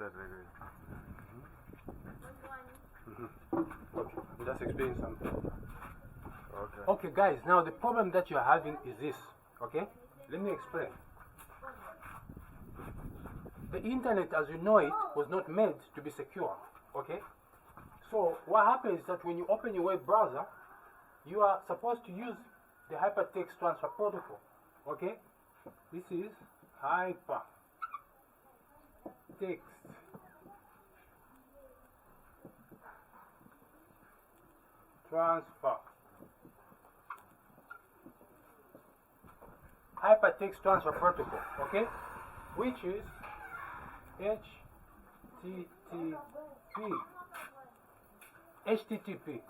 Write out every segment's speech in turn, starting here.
that regularly. Okay, I'm just explaining something. Okay. Okay, guys, now the problem that you're having is this. Okay, let me explain. The internet, as you know it, was not made to be secure. Okay, so what happens is that when you open your web browser, you are supposed to use the hypertext transfer protocol. Okay, this is hypertext transfer. Hypertext transfer protocol, okay, which is HTTP.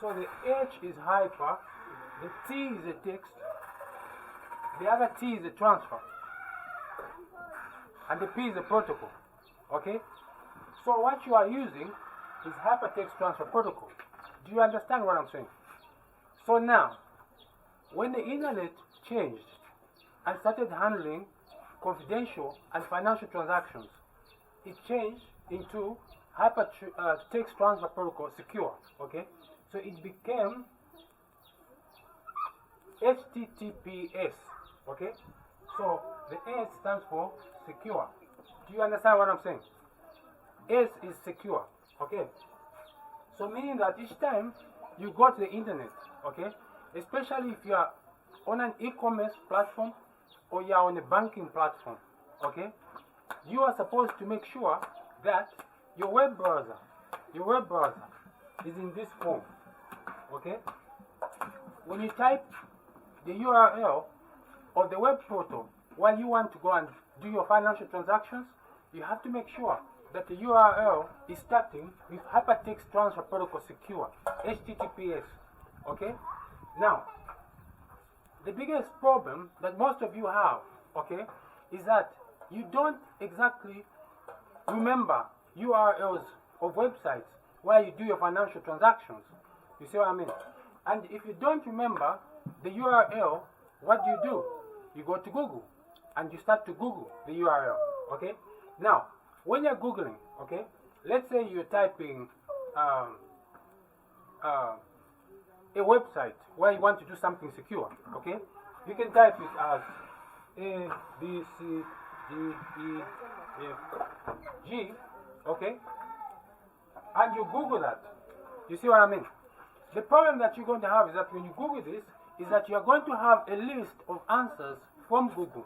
So the H is hyper, the T is a text, the other T is a transfer, and the P is a protocol. Okay? So what you are using is hypertext transfer protocol. Do you understand what I'm saying? So now, when the internet changed and started handling confidential and financial transactions, it changed into hypertext transfer protocol secure. Okay? So it became HTTPS. Okay? So the S stands for secure. Do you understand what I'm saying? S is secure. Okay? So meaning that each time you go to the internet, okay, especially if you are on an e-commerce platform or you are on a banking platform, okay, you are supposed to make sure that your web browser is in this form. Okay? When you type the URL of the web portal while you want to go and do your financial transactions, you have to make sure that the URL is starting with hypertext transfer protocol secure, HTTPS. Okay? Now, the biggest problem that most of you have, okay, is that you don't exactly remember URLs of websites where you do your financial transactions. You see what I mean? And if you don't remember the URL, what do? You go to Google and you start to Google the URL. Okay? Now, when you're Googling, okay, let's say you're typing a website where you want to do something secure, okay? You can type it as A, B, C, D, E, F, G, okay? And you Google that. You see what I mean? The problem that you're going to have is that when you Google this, is that you're going to have a list of answers from Google.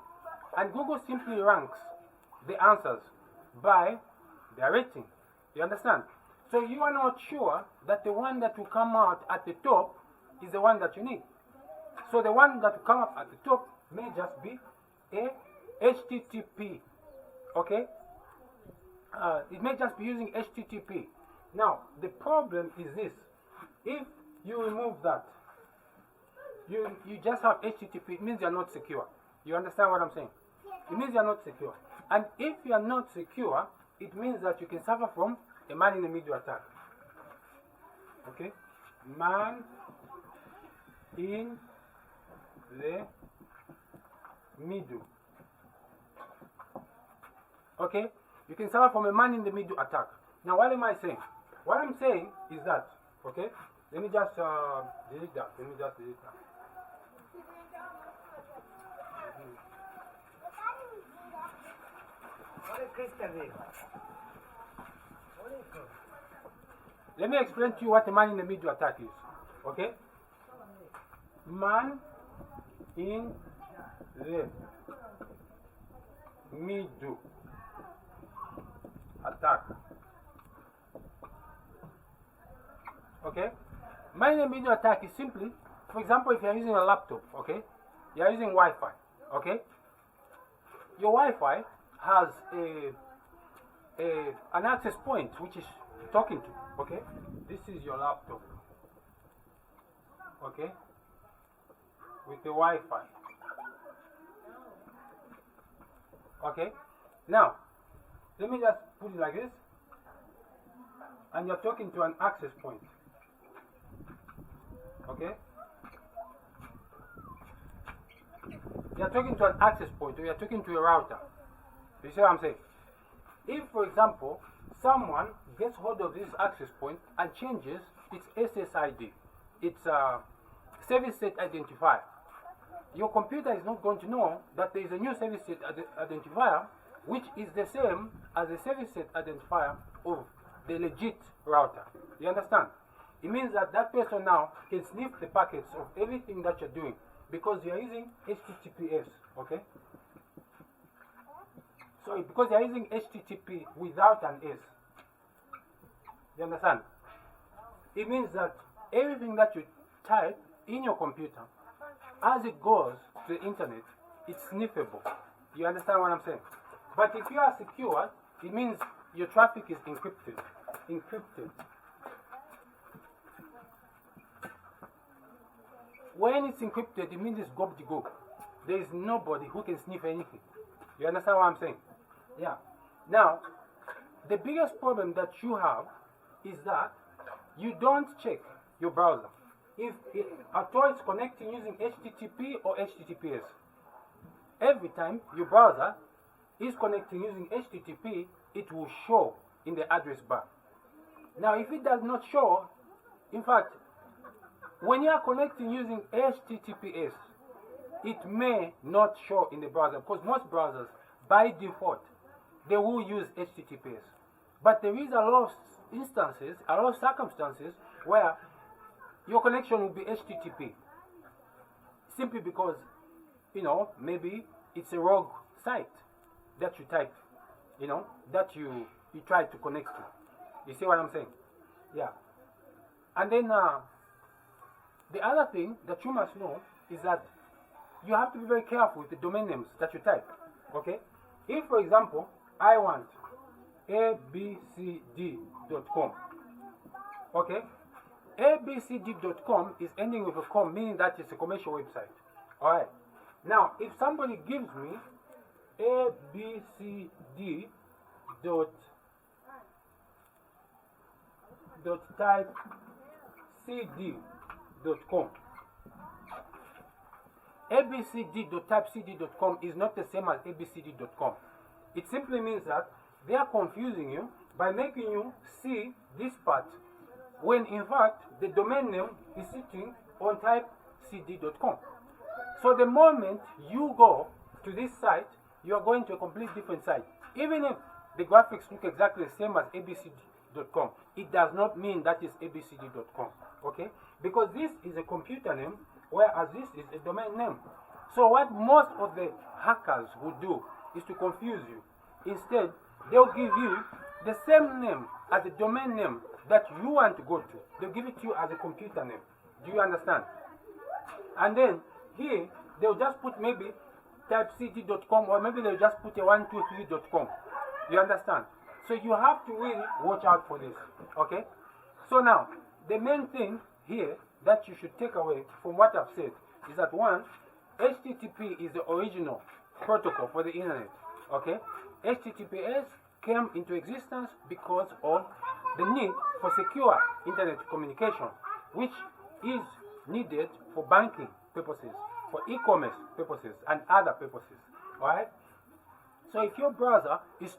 And Google simply ranks the answers by their rating. You understand? So you are not sure that the one that will come out at the top is the one that you need. So the one that will come up at the top may just be a HTTP. Okay? It may just be using HTTP. Now, the problem is this. If you remove that, you just have HTTP, it means you're not secure. You understand what I'm saying? It means you're not secure. And if you're not secure, it means that you can suffer from a man-in-the-middle attack. Okay? Man in the middle. Okay? You can suffer from a man-in-the-middle attack. Now, what am I saying? What I'm saying is that, okay? Let me just delete that. Let me just delete that. Let me explain to you what a man in the middle attack is. Okay? Man in the middle attack. Okay? Man in the middle attack is simply, for example, if you're using a laptop, okay? You're using Wi-Fi, okay? Your Wi-Fi has an access point which is talking to, okay? This is your laptop, okay? With the Wi-Fi. Okay? Now, let me just put it like this. And you're talking to an access point. Okay? You're talking to an access point, or you're talking to a router. You see what I'm saying? if, for example, someone gets hold of this access point and changes its SSID, its service set identifier, your computer is not going to know that there is a new service set identifier which is the same as the service set identifier of the legit router. You understand? It means that that person now can sniff the packets of everything that you're doing because you're using HTTPS, okay? So because you're using HTTP without an S. You understand? It means that everything that you type in your computer, as it goes to the internet, it's sniffable. You understand what I'm saying? But if you are secure, it means your traffic is encrypted. Encrypted. When it's encrypted, it means it's gobbledygook. There is nobody who can sniff anything. You understand what I'm saying? Yeah. Now, the biggest problem that you have is that you don't check your browser. If at all it's connecting using HTTP or HTTPS. Every time your browser is connecting using HTTP, it will show in the address bar. Now, if it does not show, in fact, when you are connecting using HTTPS, it may not show in the browser because most browsers, by default, they will use HTTPS. But there is a lot of instances, a lot of circumstances where your connection will be HTTP. Simply because, you know, maybe it's a rogue site that you type, you know, that you try to connect to. You see what I'm saying? Yeah. And then the other thing that you must know is that you have to be very careful with the domain names that you type. Okay? If, for example, I want abcd.com, okay? abcd.com is ending with a com, meaning that it's a commercial website. Alright. Now, if somebody gives me abcd.type cd.com, abcd.typecd.com is not the same as abcd.com. It simply means that they are confusing you by making you see this part when in fact the domain name is sitting on typecd.com. So the moment you go to this site, you are going to a completely different site. Even if the graphics look exactly the same as abcd.com, it does not mean that is abcd.com. Okay? Because this is a computer name, whereas this is a domain name. So what most of the hackers would do is to confuse you. Instead, they'll give you the same name as the domain name that you want to go to. They'll give it to you as a computer name. Do you understand? And then here, they'll just put maybe typecd.com, or maybe they'll just put a 123.com. You understand? So you have to really watch out for this. Okay? So now, the main thing here that you should take away from what I've said is that one, HTTP is the original protocol for the internet. Okay? HTTPS came into existence because of the need for secure internet communication, which is needed for banking purposes, for e-commerce purposes, and other purposes. Alright? So if your browser is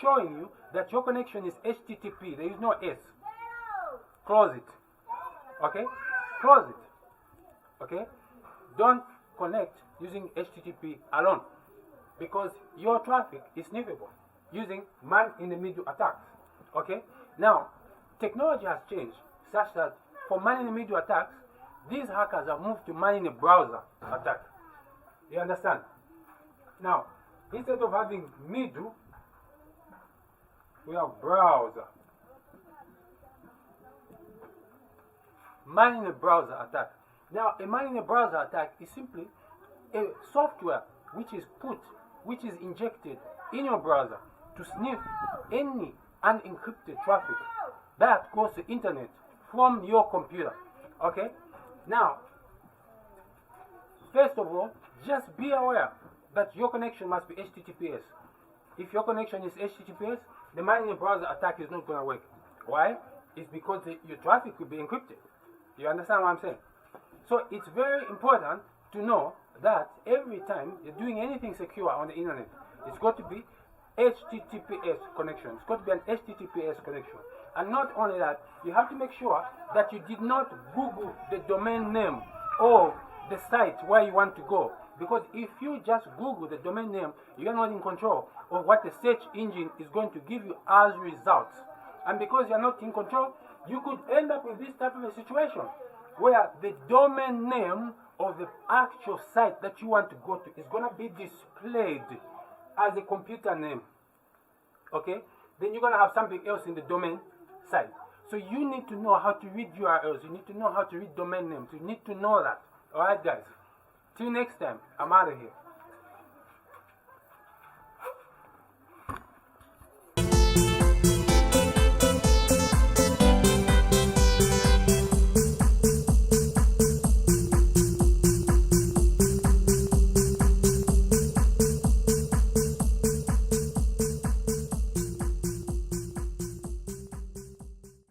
showing you that your connection is HTTP, there is no S, close it. Okay? Close it. Okay? Don't connect using HTTP alone, because your traffic is sniffable using man-in-the-middle attacks. Okay? Now, technology has changed such that for man-in-the-middle attacks, these hackers have moved to man-in-the-browser attack. You understand? Now, instead of having middle, we have browser. Man-in-the-browser attack. Now, a man-in-the-browser attack is simply a software which is injected in your browser to sniff any unencrypted traffic that goes to internet from your computer. Okay? Now, first of all, just be aware that your connection must be HTTPS. If your connection is HTTPS, the man-in-the-browser attack is not going to work. Why? It's because your traffic will be encrypted. You understand what I'm saying? So it's very important to know that every time you're doing anything secure on the internet, it's got to be HTTPS connection. It's got to be an HTTPS connection. And not only that, you have to make sure that you did not Google the domain name of the site where you want to go. Because if you just Google the domain name, you're not in control of what the search engine is going to give you as results. And because you're not in control, you could end up with this type of a situation where the domain name of the actual site that you want to go to is going to be displayed as a computer name. Okay? Then you're going to have something else in the domain site. So you need to know how to read URLs. You need to know how to read domain names. You need to know that. Alright, guys? Till next time, I'm out of here.